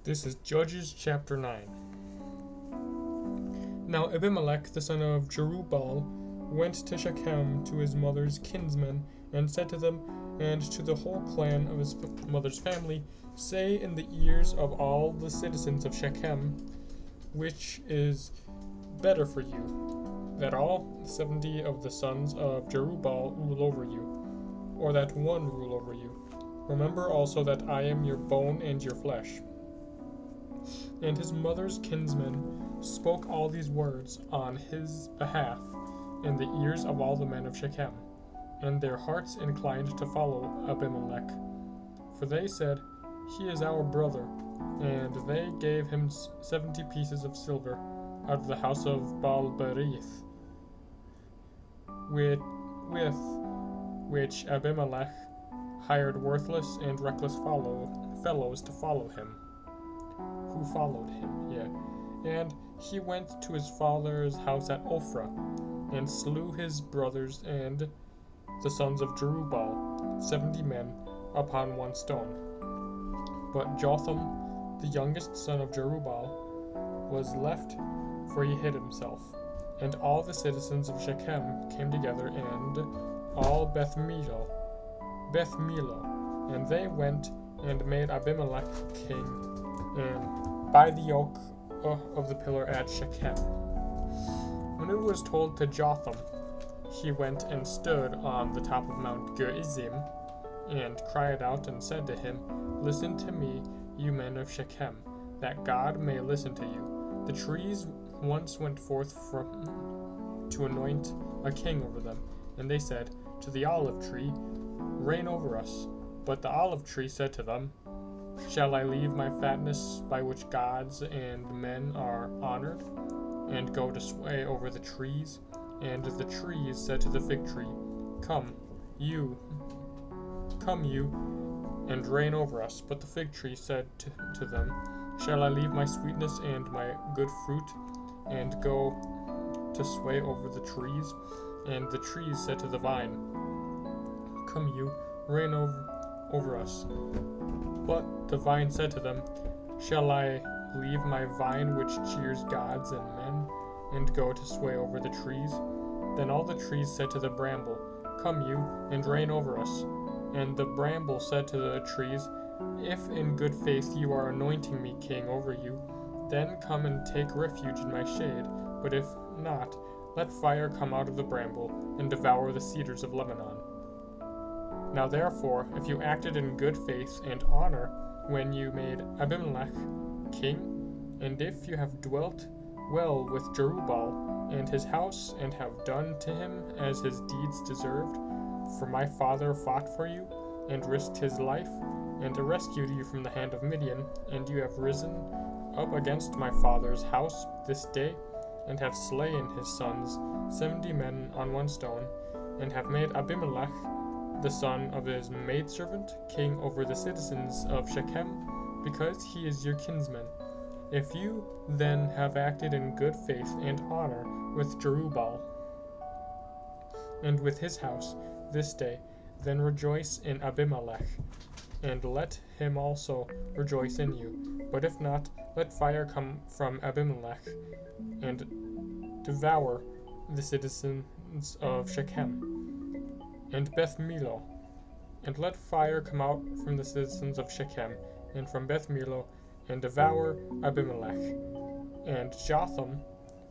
This is Judges chapter 9. Now Abimelech the son of Jerubbaal went to Shechem to his mother's kinsmen, and said to them, and to the whole clan of his mother's family, Say in the ears of all the citizens of Shechem, which is better for you, that all 70 of the sons of Jerubbaal rule over you, or that one rule over you. Remember also that I am your bone and your flesh. And his mother's kinsmen spoke all these words on his behalf in the ears of all the men of Shechem, and their hearts inclined to follow Abimelech. For they said, He is our brother, and they gave him 70 pieces of silver out of the house of Baal-berith, with which Abimelech hired worthless and reckless fellows to follow him, who followed him, and he went to his father's house at Ophrah, and slew his brothers and the sons of Jerubbaal, 70 men, upon one stone. But Jotham, the youngest son of Jerubbaal, was left, for he hid himself. And all the citizens of Shechem came together, and all Beth Millo, and they went and made Abimelech king, and by the yoke of the pillar at Shechem. When it was told to Jotham, he went and stood on the top of Mount Gerizim, and cried out and said to him, Listen to me, you men of Shechem, that God may listen to you. The trees once went forth to anoint a king over them, and they said to the olive tree, Reign over us. But the olive tree said to them, Shall I leave my fatness by which gods and men are honored, and go to sway over the trees? And the trees said to the fig tree, Come you, and reign over us. But the fig tree said to them, Shall I leave my sweetness and my good fruit, and go to sway over the trees? And the trees said to the vine, Come you, reign over us. But the vine said to them, Shall I leave my vine which cheers gods and men, and go to sway over the trees? Then all the trees said to the bramble, Come you, and reign over us. And the bramble said to the trees, If in good faith you are anointing me king over you, then come and take refuge in my shade. But if not, let fire come out of the bramble, and devour the cedars of Lebanon. Now therefore, if you acted in good faith and honor when you made Abimelech king, and if you have dwelt well with Jerubbaal and his house, and have done to him as his deeds deserved, for my father fought for you, and risked his life, and rescued you from the hand of Midian, and you have risen up against my father's house this day, and have slain his sons, 70 men on one stone, and have made Abimelech, the son of his maidservant, king over the citizens of Shechem, because he is your kinsman. If you then have acted in good faith and honor with Jerubbaal and with his house this day, then rejoice in Abimelech, and let him also rejoice in you. But if not, let fire come from Abimelech, and devour the citizens of Shechem and Beth Millo, and let fire come out from the citizens of Shechem and from Beth Millo, and devour Abimelech. And Jotham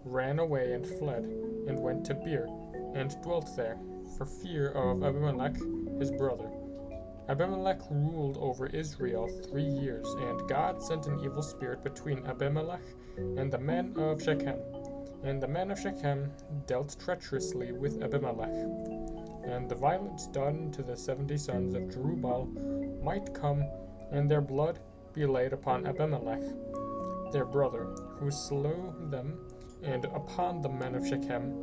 ran away and fled, and went to Beer, and dwelt there, for fear of Abimelech his brother. Abimelech ruled over Israel 3 years, and God sent an evil spirit between Abimelech and the men of Shechem. And the men of Shechem dealt treacherously with Abimelech. And the violence done to the 70 sons of Jerubbaal might come, and their blood be laid upon Abimelech, their brother, who slew them, and upon the men of Shechem,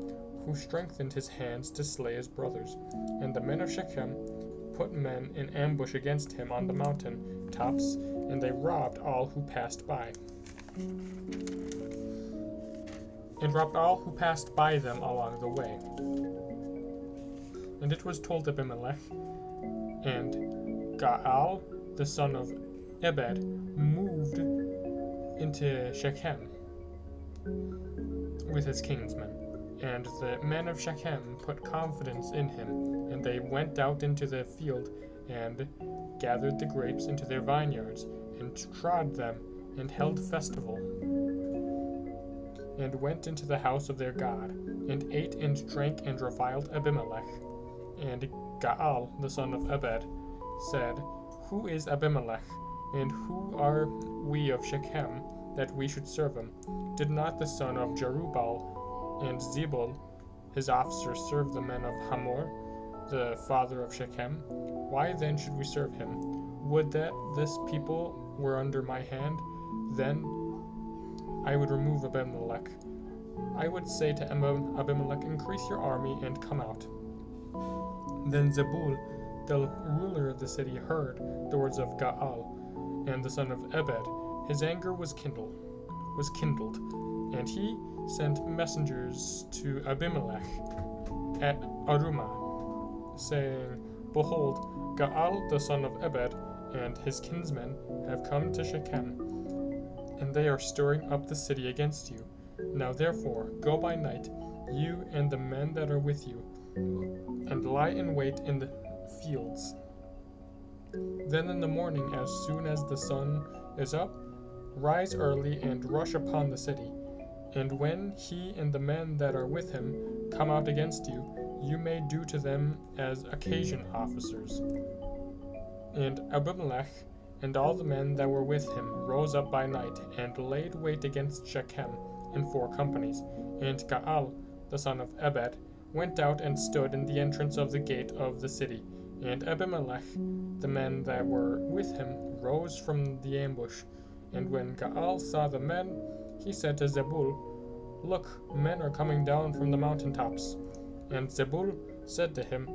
who strengthened his hands to slay his brothers. And the men of Shechem put men in ambush against him on the mountain tops, and they robbed all who passed by. Them along the way. And it was told Abimelech, and Gaal, the son of Ebed, moved unto Shechem with his kinsmen. And the men of Shechem put confidence in him, and they went out into the field and gathered the grapes into their vineyards, and trod them, and held festival, and went into the house of their God, and ate and drank and reviled Abimelech. And Gaal, the son of Ebed, said, Who is Abimelech, and who are we of Shechem, that we should serve him? Did not the son of Jerubbaal and Zebul, his officers, serve the men of Hamor, the father of Shechem? Why then should we serve him? Would that this people were under my hand, then I would remove Abimelech. I would say to Abimelech, Increase your army and come out. Then Zebul, the ruler of the city, heard the words of Gaal and the son of Ebed. His anger was kindled, and he sent messengers to Abimelech at Arumah, saying, Behold, Gaal the son of Ebed and his kinsmen have come to Shechem, and they are stirring up the city against you. Now therefore, go by night, you and the men that are with you, and lie in wait in the fields. Then in the morning, as soon as the sun is up, rise early and rush upon the city. And when he and the men that are with him come out against you, you may do to them as occasion officers. And Abimelech and all the men that were with him rose up by night, and laid wait against Shechem in 4 companies. And Gaal, the son of Ebed, went out and stood in the entrance of the gate of the city. And Abimelech, the men that were with him, rose from the ambush. And when Gaal saw the men, he said to Zebul, Look, men are coming down from the mountaintops. And Zebul said to him,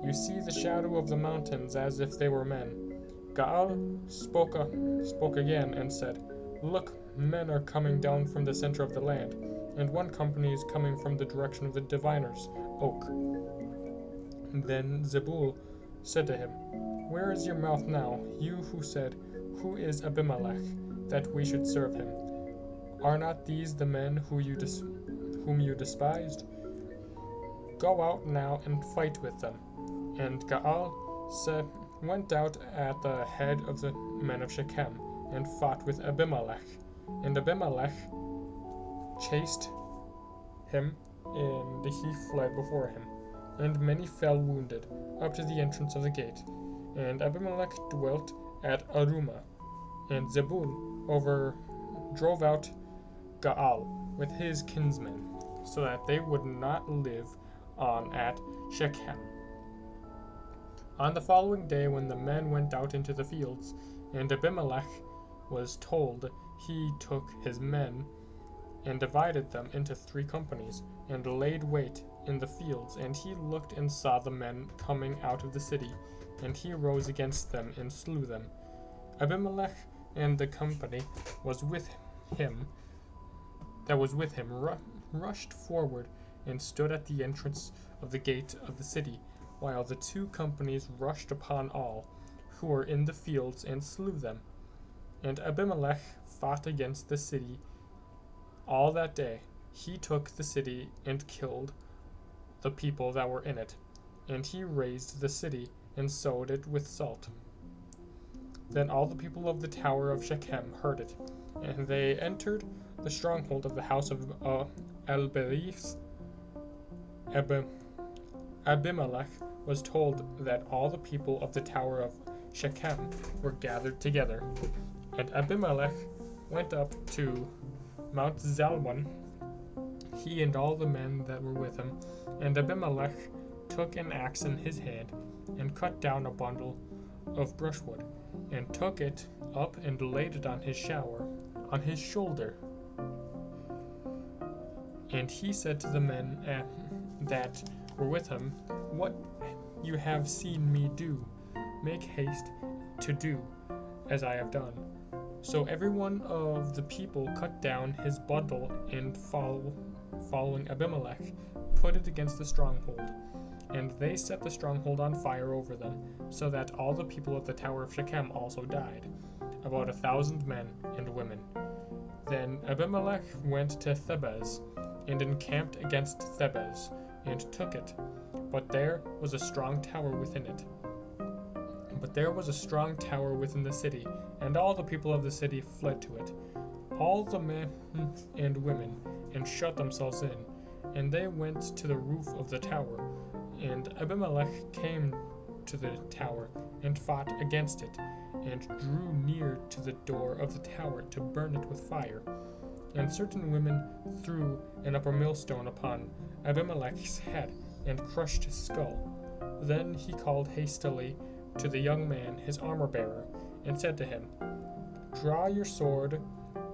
You see the shadow of the mountains as if they were men. Gaal spoke again and said, Look, men are coming down from the center of the land, and one company is coming from the direction of the diviner's oak. And then Zebul said to him, Where is your mouth now, you who said, Who is Abimelech, that we should serve him? Are not these the men whom you despised? Go out now and fight with them. And Gaal went out at the head of the men of Shechem, and fought with Abimelech. And Abimelech chased him, and he fled before him. And many fell wounded, up to the entrance of the gate. And Abimelech dwelt at Arumah. And Zebul drove out Gaal with his kinsmen, so that they would not live on at Shechem. On the following day, when the men went out into the fields, and Abimelech was told, he took his men and divided them into 3 companies, and laid wait in the fields. And he looked and saw the men coming out of the city, and he rose against them and slew them. Abimelech and the company that was with him rushed forward and stood at the entrance of the gate of the city, while the 2 companies rushed upon all who were in the fields and slew them. And Abimelech fought against the city all that day. He took the city and killed the people that were in it, and he razed the city and sowed it with salt. Then all the people of the tower of Shechem heard it, and they entered the stronghold of the house of El-Berith. Abimelech was told that all the people of the tower of Shechem were gathered together. And Abimelech went up to Mount Zalmon, he and all the men that were with him. And Abimelech took an axe in his hand, and cut down a bundle of brushwood, and took it up and laid it on his shoulder. And he said to the men that were with him, What you have seen me do, make haste to do as I have done. So every one of the people cut down his bundle, and following Abimelech, put it against the stronghold. And they set the stronghold on fire over them, so that all the people of the tower of Shechem also died, about 1,000 men and women. Then Abimelech went to Thebez, and encamped against Thebez, and took it. But there was a strong tower within it. But there was a strong tower within the city, and all the people of the city fled to it, all the men and women, and shut themselves in. And they went to the roof of the tower. And Abimelech came to the tower, and fought against it, and drew near to the door of the tower to burn it with fire. And certain women threw an upper millstone upon Abimelech's head, and crushed his skull. Then he called hastily to the young man, his armor-bearer, and said to him, Draw your sword,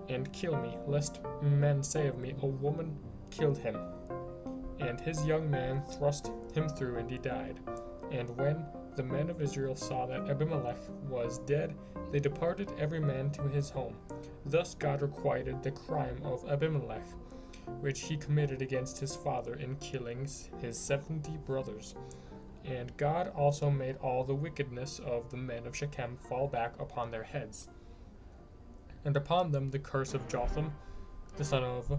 and kill me, lest men say of me, A woman killed him. And his young man thrust him through, and he died. And when the men of Israel saw that Abimelech was dead, they departed every man to his home. Thus God requited the crime of Abimelech, which he committed against his father in killing his 70 brothers. And God also made all the wickedness of the men of Shechem fall back upon their heads. And upon them the curse of Jotham, the son of...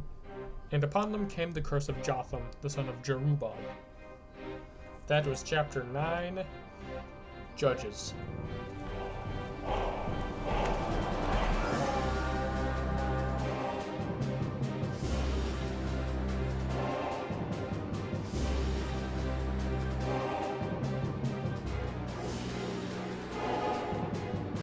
And upon them came the curse of Jotham, the son of Jerubbaal. That was chapter 9, Judges.